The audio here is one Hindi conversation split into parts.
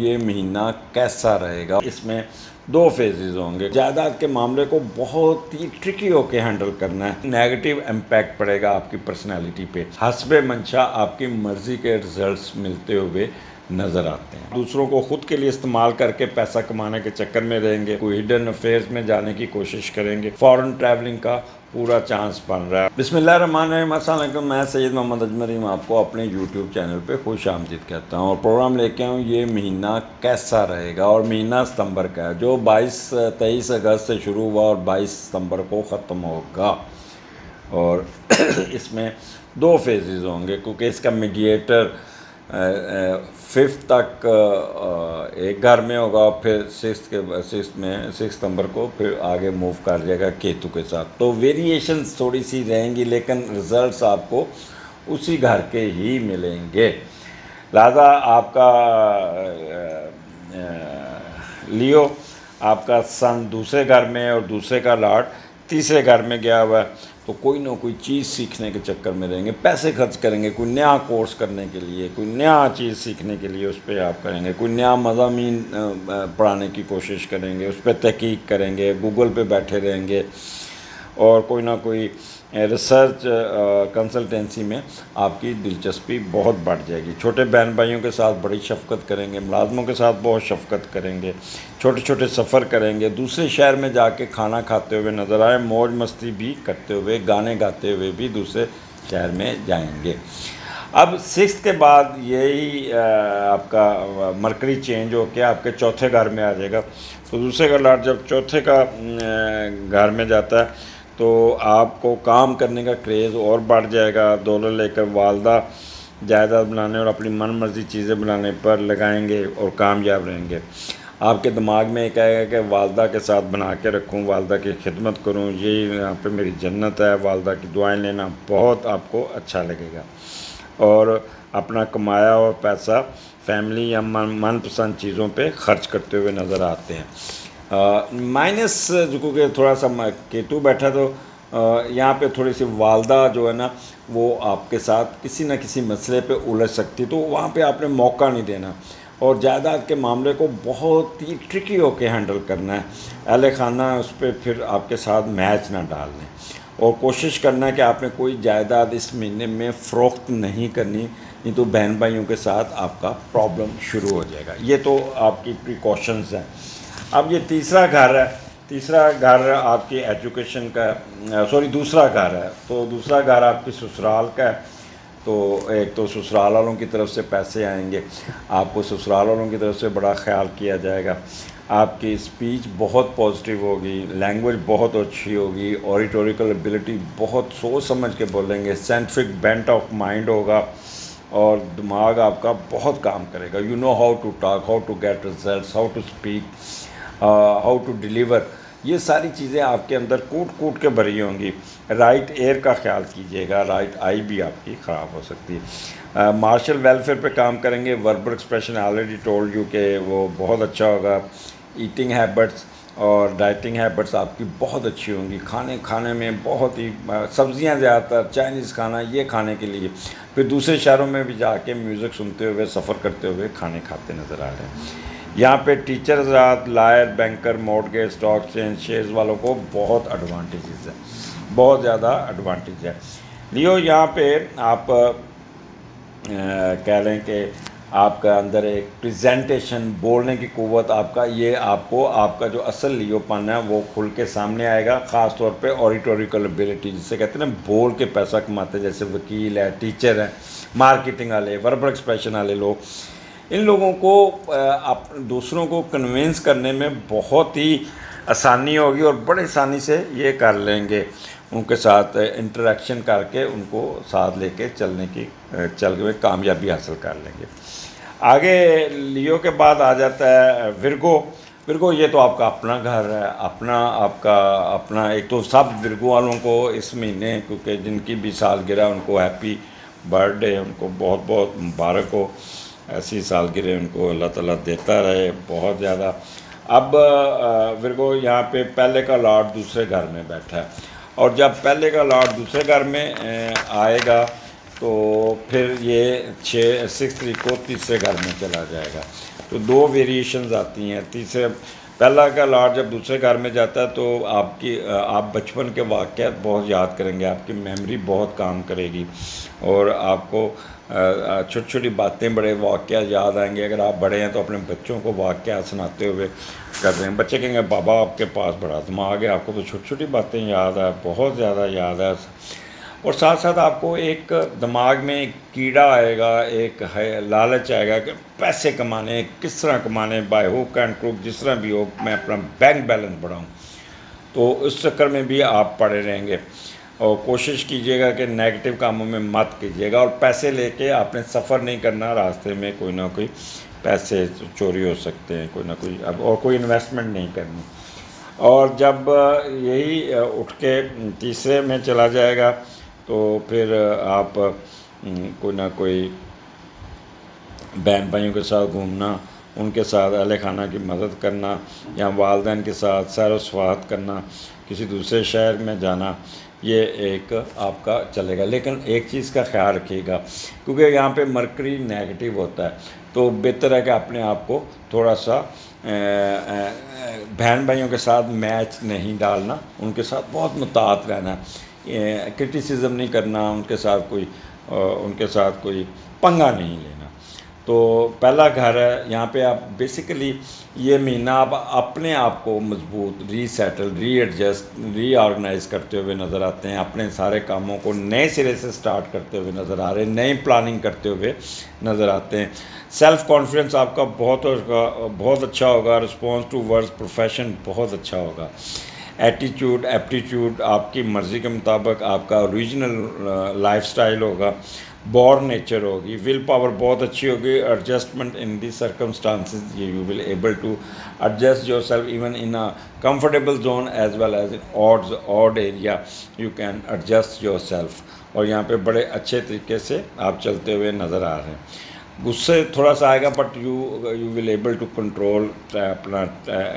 ये महीना कैसा रहेगा। इसमें दो फेजेस होंगे। जायदाद के मामले को बहुत ही ट्रिकी होकर हैंडल करना है। नेगेटिव इम्पैक्ट पड़ेगा आपकी पर्सनैलिटी पे। हस्बे मंशा आपकी मर्जी के रिजल्ट्स मिलते हुए नज़र आते हैं। दूसरों को खुद के लिए इस्तेमाल करके पैसा कमाने के चक्कर में रहेंगे। कोई हिडन अफेयर्स में जाने की कोशिश करेंगे। फॉरेन ट्रैवलिंग का पूरा चांस बन रहा है। बिस्मिल्लाहिर्रहमानिर्रहीम, अस्सलाम वालेकुम। मैं सैयद मोहम्मद अजमरीम आपको अपने यूट्यूब चैनल पे खुश आमदीद कहता हूँ और प्रोग्राम लेके आऊँ ये महीना कैसा रहेगा। और महीना सितंबर का है जो 23 अगस्त से शुरू हुआ और 22 सितंबर को ख़त्म होगा। और इसमें दो फेजेस होंगे क्योंकि इसका मीडिएटर 5 तक एक घर में होगा और फिर 6 सितंबर को फिर आगे मूव कर जाएगा केतु के साथ। तो वेरिएशंस थोड़ी सी रहेंगी लेकिन रिजल्ट्स आपको उसी घर के ही मिलेंगे। लिहाजा आपका लियो आपका सन दूसरे घर में और दूसरे का लॉर्ड तीसरे घर में गया हुआ है। तो कोई ना कोई चीज़ सीखने के चक्कर में रहेंगे। पैसे खर्च करेंगे कोई नया कोर्स करने के लिए, कोई नया चीज़ सीखने के लिए उस पर आप करेंगे। कोई नया मज़ामीन पढ़ाने की कोशिश करेंगे, उस पर तहकीक करेंगे, गूगल पे बैठे रहेंगे और कोई ना कोई रिसर्च कंसल्टेंसी में आपकी दिलचस्पी बहुत बढ़ जाएगी। छोटे बहन भाइयों के साथ बड़ी शफ़क़त करेंगे, मुलाज़मों के साथ बहुत शफ़क़त करेंगे, छोटे छोटे सफ़र करेंगे, दूसरे शहर में जाके खाना खाते हुए नज़र आए, मौज मस्ती भी करते हुए, गाने गाते हुए भी दूसरे शहर में जाएंगे। अब 6 के बाद यही आपका मरकरी चेंज होकर आपके चौथे घर में आ जाएगा। तो दूसरे का लॉर्ड जब चौथे का घर में जाता है तो आपको काम करने का क्रेज़ और बढ़ जाएगा। दौलत लेकर वालदा जायदाद बनाने और अपनी मन मर्जी चीज़ें बनाने पर लगाएंगे और कामयाब रहेंगे। आपके दिमाग में एक आएगा कि वालदा के साथ बना के रखूँ, वालदा की खिदमत करूँ, ये यहाँ पे मेरी जन्नत है। वालदा की दुआएं लेना बहुत आपको अच्छा लगेगा और अपना कमाया हुआ पैसा फैमिली या मनपसंद चीज़ों पे खर्च करते हुए नज़र आते हैं। माइनस क्योंकि थोड़ा सा केतु बैठा तो यहाँ पे थोड़ी सी वालदा जो है ना वो आपके साथ किसी न किसी मसले पे उलझ सकती, तो वहाँ पे आपने मौका नहीं देना और जायदाद के मामले को बहुत ही ट्रिकी होकर हैंडल करना है। अहले खाना उस पर फिर आपके साथ मैच ना डाल लें और कोशिश करना है कि आपने कोई जायदाद इस महीने में फ़रोख्त नहीं करनी, नहीं तो बहन भाइयों के साथ आपका प्रॉब्लम शुरू हो जाएगा। ये तो आपकी प्रिकॉशंस हैं। अब ये तीसरा घर है, तीसरा घर आपकी एजुकेशन का दूसरा घर है। तो दूसरा घर आपकी ससुराल का है। तो एक तो ससुराल वालों की तरफ से पैसे आएंगे, आपको ससुराल वालों की तरफ से बड़ा ख्याल किया जाएगा। आपकी स्पीच बहुत पॉजिटिव होगी, लैंग्वेज बहुत अच्छी होगी, ऑडिटोरिकल एबिलिटी बहुत सोच समझ के बोलेंगे, साइंटिफिक बेंट ऑफ माइंड होगा और दिमाग आपका बहुत काम करेगा। You know how to talk, how to get results, how to speak, how to deliver, ये सारी चीज़ें आपके अंदर कूट कूट के भरी होंगी। राइट एयर का ख्याल कीजिएगा, राइट आई भी आपकी ख़राब हो सकती है। मार्शल वेलफेयर पे काम करेंगे। Verbal expression already told you कि वो बहुत अच्छा होगा। ईटिंग हैबिट्स और डाइटिंग हैबिट्स आपकी बहुत अच्छी होंगी। खाने में बहुत ही सब्ज़ियाँ ज़्यादातर, चाइनीज़ खाना ये खाने के लिए। फिर दूसरे शहरों में भी जाके म्यूज़िक सुनते हुए, सफ़र करते हुए खाने खाते नज़र आ रहे हैं। यहाँ पे टीचर हज़रात, lawyer, banker, mortgage, stock change, shares वालों को बहुत एडवांटेजेस है, बहुत ज़्यादा एडवांटेज है। लियो यहाँ पे आप कह लें कि आपका अंदर एक प्रेजेंटेशन, बोलने की क़ुव्वत आपका, ये आपको आपका जो असल लियोपन है वो खुल के सामने आएगा। ख़ास तौर पे ऑडिटोरिकल एबिलिटी जिसे कहते हैं ना, बोल के पैसा कमाते, जैसे वकील है, टीचर है, मार्केटिंग वाले, वर्बल एक्सप्रेशन वाले लोग, इन लोगों को आप दूसरों को कन्विंस करने में बहुत ही आसानी होगी और बड़ी आसानी से ये कर लेंगे। उनके साथ इंटरेक्शन करके उनको साथ लेके चल के कामयाबी हासिल कर लेंगे। आगे लियो के बाद आ जाता है विर्गो। विर्गो ये तो आपका अपना घर है, अपना एक तो सब विर्गो वालों को इस महीने क्योंकि जिनकी भी सालगिरह उनको हैप्पी बर्थडे, उनको बहुत बहुत मुबारक हो। ऐसी सालगिरह उनको अल्लाह ताला देता रहे बहुत ज़्यादा। अब विर्गो यहाँ पे पहले का लॉर्ड दूसरे घर में बैठा है और जब पहले का लॉर्ड दूसरे घर में आएगा तो फिर ये 6 तारीख को तीसरे घर में चला जाएगा। तो दो वेरिएशंस आती हैं। तीसरे पहला का लॉर्ड जब दूसरे घर में जाता है तो आप बचपन के वाक़यात बहुत याद करेंगे, आपकी मेमोरी बहुत काम करेगी और आपको छोटी छोटी बातें, बड़े वाक़यात याद आएंगे। अगर आप बड़े हैं तो अपने बच्चों को वाक़यात सुनाते हुए कर रहे हैं, बच्चे कहेंगे बाबा आपके पास बड़ा दिमाग है, आपको तो छोटी छोटी बातें याद है, बहुत ज़्यादा याद है। और साथ साथ आपको एक दिमाग में एक कीड़ा आएगा, एक है लालच आएगा कि पैसे कमाने, किस तरह कमाने, बाय हुक एंड क्रुक, जिस तरह भी हो मैं अपना बैंक बैलेंस बढ़ाऊँ। तो उस चक्कर में भी आप पड़े रहेंगे। और कोशिश कीजिएगा कि नेगेटिव कामों में मत कीजिएगा। और पैसे लेके आपने सफ़र नहीं करना, रास्ते में कोई ना कोई पैसे चोरी हो सकते हैं, कोई ना कोई, अब और कोई इन्वेस्टमेंट नहीं करनी। और जब यही उठ के तीसरे में चला जाएगा तो फिर आप कोई ना कोई बहन भाइयों के साथ घूमना, उनके साथ अहले खाना की मदद करना, या वालदैन के साथ सैर व सवाहत करना, किसी दूसरे शहर में जाना, ये एक आपका चलेगा। लेकिन एक चीज़ का ख्याल रखिएगा, क्योंकि यहाँ पे मरकरी नेगेटिव होता है, तो बेहतर है कि अपने आप को थोड़ा सा बहन भाइयों के साथ मैच नहीं डालना, उनके साथ बहुत मुतात रहना, क्रिटिसिज्म नहीं करना, उनके साथ कोई पंगा नहीं लेना। तो पहला घर है, यहाँ पे आप बेसिकली ये महीना आप अपने आप को मजबूत, रीसेटल, रीएडजस्ट, रीऑर्गेनाइज करते हुए नज़र आते हैं, अपने सारे कामों को नए सिरे से स्टार्ट करते हुए नज़र आ रहे हैं, नई प्लानिंग करते हुए नज़र आते हैं। सेल्फ़ कॉन्फिडेंस आपका बहुत अच्छा होगा, रिस्पॉन्स टू वर्ड्स प्रोफेशन बहुत अच्छा होगा, एटीट्यूड एप्टीट्यूड आपकी मर्ज़ी के मुताबिक आपका ओरिजिनल लाइफस्टाइल होगा, बॉर्न नेचर होगी, विल पावर बहुत अच्छी होगी, adjustment in the circumstances, you will able to adjust yourself even in a comfortable zone as well as in odd area, you can adjust yourself. और यहाँ पे बड़े अच्छे तरीके से आप चलते हुए नज़र आ रहे हैं। गुस्से थोड़ा सा आएगा, but you will able to control अपना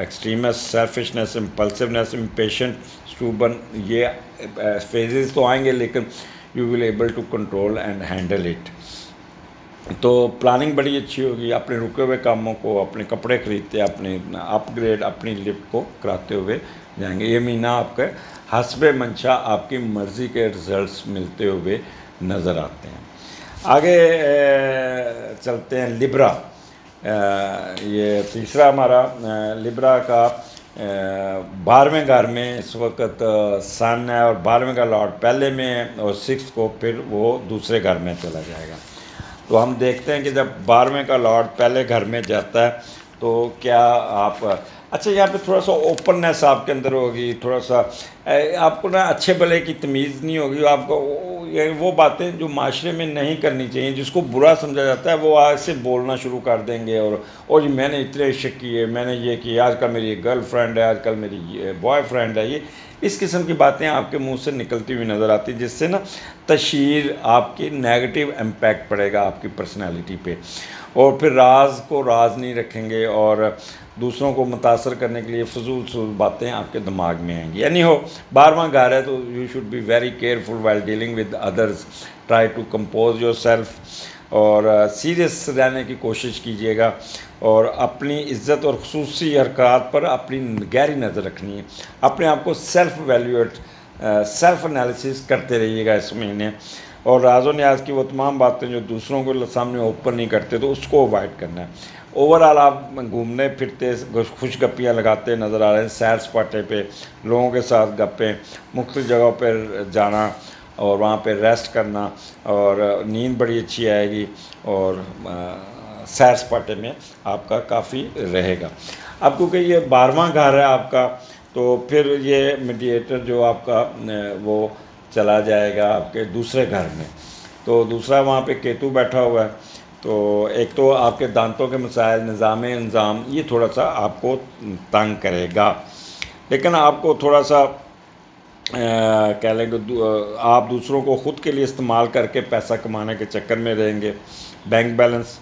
extremeness, selfishness, impulsiveness, impatient, stubborn, ये फेजेस तो आएंगे, लेकिन you will able to control and handle it. तो प्लानिंग बड़ी अच्छी होगी, अपने रुके हुए कामों को, अपने कपड़े खरीदते, अपने अपग्रेड, अपनी लिफ्ट को कराते हुए जाएंगे। ये महीना आपके हस्बे मंशा, आपकी मर्ज़ी के रिजल्ट्स मिलते हुए नज़र आते हैं। आगे चलते हैं लिब्रा। ये तीसरा हमारा लिब्रा का 12वें घर में इस वक्त सन है, और 12वें का लॉर्ड पहले में और 6 को फिर वो दूसरे घर में चला जाएगा। तो हम देखते हैं कि जब 12वें का लॉर्ड पहले घर में जाता है तो क्या आप अच्छा, यहाँ पे थोड़ा सा ओपननेस आपके अंदर होगी, थोड़ा सा आपको ना अच्छे भले की तमीज़ नहीं होगी, आपको वो बातें जो माशरे में नहीं करनी चाहिए, जिसको बुरा समझा जाता है, वो आज से बोलना शुरू कर देंगे। और जी मैंने इतने इश्क किए, मैंने ये किया, आजकल मेरी गर्लफ्रेंड है, आजकल मेरी बॉयफ्रेंड है, ये इस किस्म की बातें आपके मुंह से निकलती हुई नज़र आती, जिससे ना तशहीर आपकी नेगेटिव इम्पैक्ट पड़ेगा आपकी पर्सनैलिटी पे। और फिर राज को राज नहीं रखेंगे, और दूसरों को मुतासर करने के लिए फजूल बातें आपके दिमाग में आएंगी। यानी हो 12वां घर है तो you should be very careful while dealing with others, try to compose yourself, और सीरियस रहने की कोशिश कीजिएगा, और अपनी इज़्ज़त और खुसूसी हरकत पर अपनी गहरी नज़र रखनी है। अपने आप को सेल्फ वैल्यूएट, सेल्फ एनालिसिस करते रहिएगा इस महीने। और राज़ो न्याज की वो तमाम बातें जो दूसरों को सामने ओपन नहीं करते, तो उसको अवॉइड करना है। ओवरऑल आप घूमने फिरते, खुश गप्पियाँ लगाते नज़र आ रहे हैं, सैर सपाटे पे लोगों के साथ गप्पें, मुख्तलिफ़ जगहों पर जाना और वहाँ पे रेस्ट करना, और नींद बड़ी अच्छी आएगी, और सैर सपाटे में आपका काफ़ी रहेगा। अब क्योंकि ये 12वां घर है आपका, तो फिर ये मीडिएटर जो आपका वो चला जाएगा आपके दूसरे घर में। तो दूसरा वहाँ पे केतु बैठा हुआ है, तो एक तो आपके दांतों के मसाइल, निज़ाम ये थोड़ा सा आपको तंग करेगा, लेकिन आपको थोड़ा सा कह लेंगे आप दूसरों को ख़ुद के लिए इस्तेमाल करके पैसा कमाने के चक्कर में रहेंगे। बैंक बैलेंस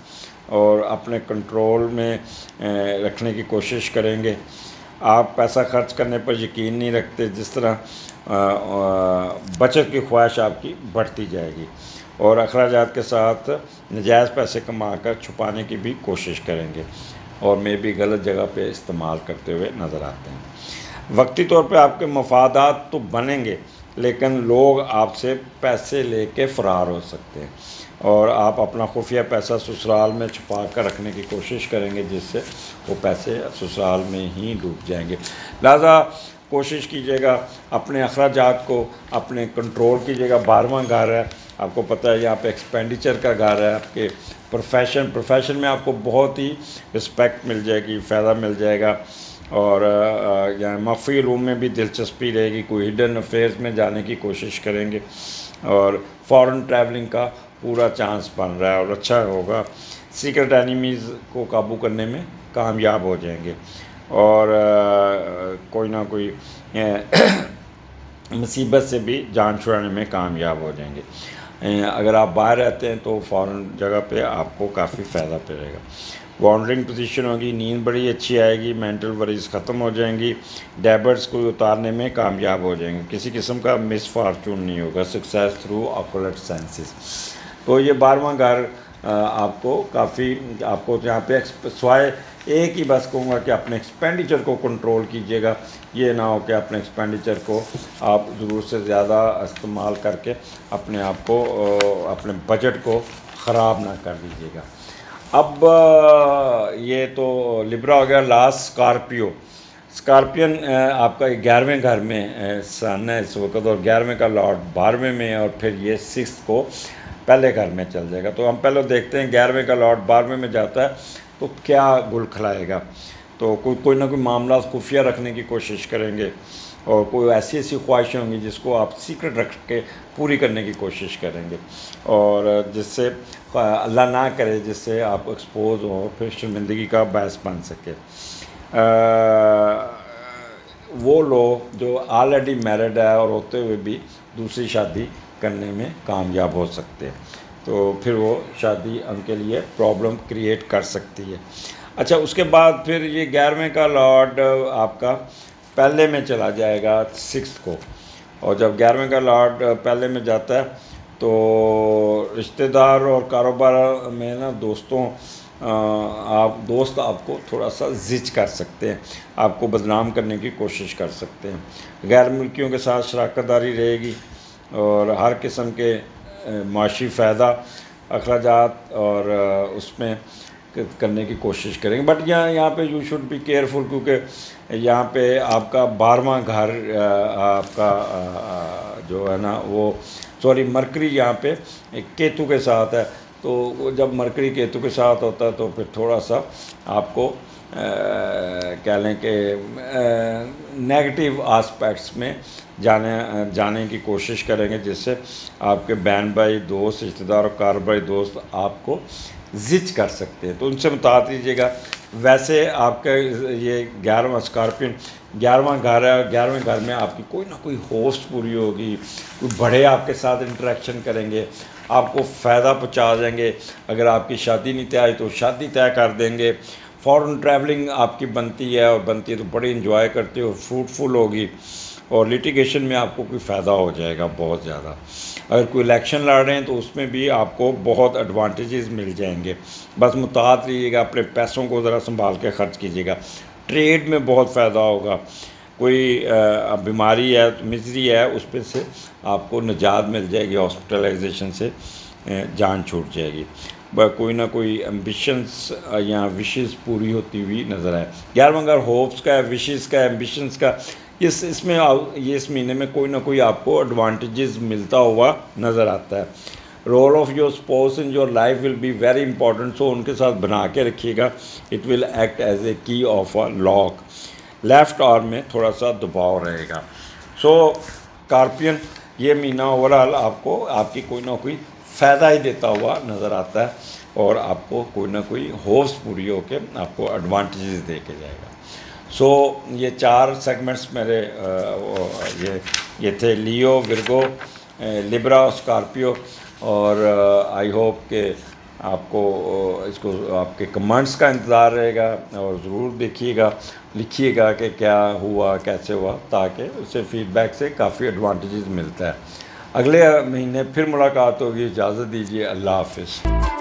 और अपने कंट्रोल में रखने की कोशिश करेंगे। आप पैसा खर्च करने पर यकीन नहीं रखते, जिस तरह बचत की ख्वाहिश आपकी बढ़ती जाएगी, और अखराजात के साथ नजायज़ पैसे कमा कर छुपाने की भी कोशिश करेंगे। और मे भी गलत जगह पे इस्तेमाल करते हुए नज़र आते हैं। वक्ती तौर पे आपके मफादात तो बनेंगे, लेकिन लोग आपसे पैसे लेके फ़रार हो सकते हैं और आप अपना खुफिया पैसा ससुराल में छुपा कर रखने की कोशिश करेंगे, जिससे वो पैसे ससुराल में ही डूब जाएंगे। लिहाजा कोशिश कीजिएगा अपने अखराजात को अपने कंट्रोल कीजिएगा। 12वां घर है, आपको पता है यहाँ पे एक्सपेंडिचर का घर है। आपके प्रोफेशन में आपको बहुत ही रिस्पेक्ट मिल जाएगी, फ़ायदा मिल जाएगा और यहाँ मख्फी रूम में भी दिलचस्पी रहेगी। कोई हिडन अफेयर्स में जाने की कोशिश करेंगे और फ़ॉरेन ट्रैवलिंग का पूरा चांस बन रहा है और अच्छा होगा। सीक्रेट एनिमीज़ को काबू करने में कामयाब हो जाएंगे और कोई ना कोई मुसीबत से भी जान छुड़ाने में कामयाब हो जाएंगे। अगर आप बाहर रहते हैं तो फ़ॉरेन जगह पे आपको काफ़ी फ़ायदा पड़ेगा। वांडरिंग पोजीशन होगी, नींद बड़ी अच्छी आएगी, मेंटल वरीज ख़त्म हो जाएंगी, डेबर्स को उतारने में कामयाब हो जाएंगे, किसी किस्म का मिस फॉर्चून नहीं होगा। Success through occult senses. तो ये 12वां घर आपको काफ़ी आपको यहाँ पे स्वाय एक ही बस कहूँगा कि अपने एक्सपेंडिचर को कंट्रोल कीजिएगा। ये ना हो कि अपने एक्सपेंडिचर को आप ज़रूरत से ज़्यादा इस्तेमाल करके अपने आप को अपने बजट को ख़राब ना कर दीजिएगा। अब ये तो लिब्रा हो गया। लास्ट स्कॉर्पियन आपका 11वें घर में सन है इस वक्त और 11वें का लॉर्ड 12वें में है और फिर ये 6th को पहले घर में चल जाएगा। तो हम पहले देखते हैं 11वें का लॉर्ड 12वें में जाता है तो क्या गुल खिलाएगा। तो कोई ना कोई मामला खुफिया रखने की कोशिश करेंगे और कोई ऐसी ख्वाहिशें होंगी जिसको आप सीक्रेट रख के पूरी करने की कोशिश करेंगे और जिससे अल्लाह ना करे जिससे आप एक्सपोज हो फिर शर्मिंदगी का बायस बन सके। वो लोग जो ऑलरेडी मैरिड है और होते हुए भी दूसरी शादी करने में कामयाब हो सकते हैं, तो फिर वो शादी उनके लिए प्रॉब्लम क्रिएट कर सकती है। अच्छा, उसके बाद फिर ये 11वें का लॉर्ड आपका पहले में चला जाएगा 6th को और जब 11वें का लॉर्ड पहले में जाता है तो रिश्तेदार और कारोबार में ना दोस्त आपको थोड़ा सा जिच कर सकते हैं, आपको बदनाम करने की कोशिश कर सकते हैं। गैर मुल्कियों के साथ शराकतदारी रहेगी और हर किस्म के माशी फ़ायदा अखराजात और उसमें करने की कोशिश करेंगे। बट यहाँ पे यू शुड बी केयरफुल क्योंकि यहाँ पे आपका 12वां घर आपका जो है ना वो मरकरी यहाँ पे केतु के साथ है। तो जब मरकरी केतु के साथ होता है तो फिर थोड़ा सा आपको कह लें कि नेगेटिव आस्पेक्ट्स में जाने की कोशिश करेंगे, जिससे आपके बहन भाई दोस्त रिश्तेदार और कारोबारी दोस्त आपको जिच कर सकते हैं, तो उनसे मुताबिक लीजिएगा। वैसे आपका ये 11वां स्कॉर्पियन 11वां घर है, 11वें घर में आपकी कोई ना कोई होस्ट पूरी होगी, कोई बड़े आपके साथ इंटरेक्शन करेंगे, आपको फ़ायदा पहुंचा देंगे। अगर आपकी शादी नहीं तय आई तो शादी तय कर देंगे। फॉरेन ट्रैवलिंग आपकी बनती है और बनती है तो बड़ी इंजॉय करते हो, फ्रूटफुल होगी और लिटिगेशन में आपको कोई फ़ायदा हो जाएगा बहुत ज़्यादा। अगर कोई इलेक्शन लड़ रहे हैं तो उसमें भी आपको बहुत एडवांटेजेस मिल जाएंगे। बस मुताहत रहिएगा, अपने पैसों को ज़रा संभाल के ख़र्च कीजिएगा। ट्रेड में बहुत फ़ायदा होगा, कोई बीमारी है मिजरी है उस पर से आपको निजात मिल जाएगी, हॉस्पिटलाइजेशन से जान छूट जाएगी। कोई ना कोई एम्बिशंस या विशेज़ पूरी होती हुई नज़र आए। 11वां घर होप्स का है, विशेज़ का, एम्बिशंस का। इस महीने में कोई ना कोई आपको एडवांटेजेस मिलता हुआ नज़र आता है। Role of your spouse in your life will be very important, so उनके साथ बना के रखिएगा। It will act as a key of a lock. Left arm में थोड़ा सा दबाव रहेगा। सो स्कॉर्पियन ये महीना ओवरऑल आपको आपकी कोई ना कोई फ़ायदा ही देता हुआ नज़र आता है और आपको कोई ना कोई होप्स पूरी होकर आपको एडवांटेजेस दे के जाएगा। सो ये 4 सेगमेंट्स मेरे ये थे लियो, विर्गो, लिब्रा, स्कॉर्पियो और आई होप कि आपको इसको आपके कमेंट्स का इंतज़ार रहेगा और ज़रूर देखिएगा, लिखिएगा कि क्या हुआ कैसे हुआ, ताकि उससे फीडबैक से काफ़ी एडवांटेजेस मिलता है। अगले महीने फिर मुलाकात होगी। इजाज़त दीजिए, अल्लाह हाफ़िज़।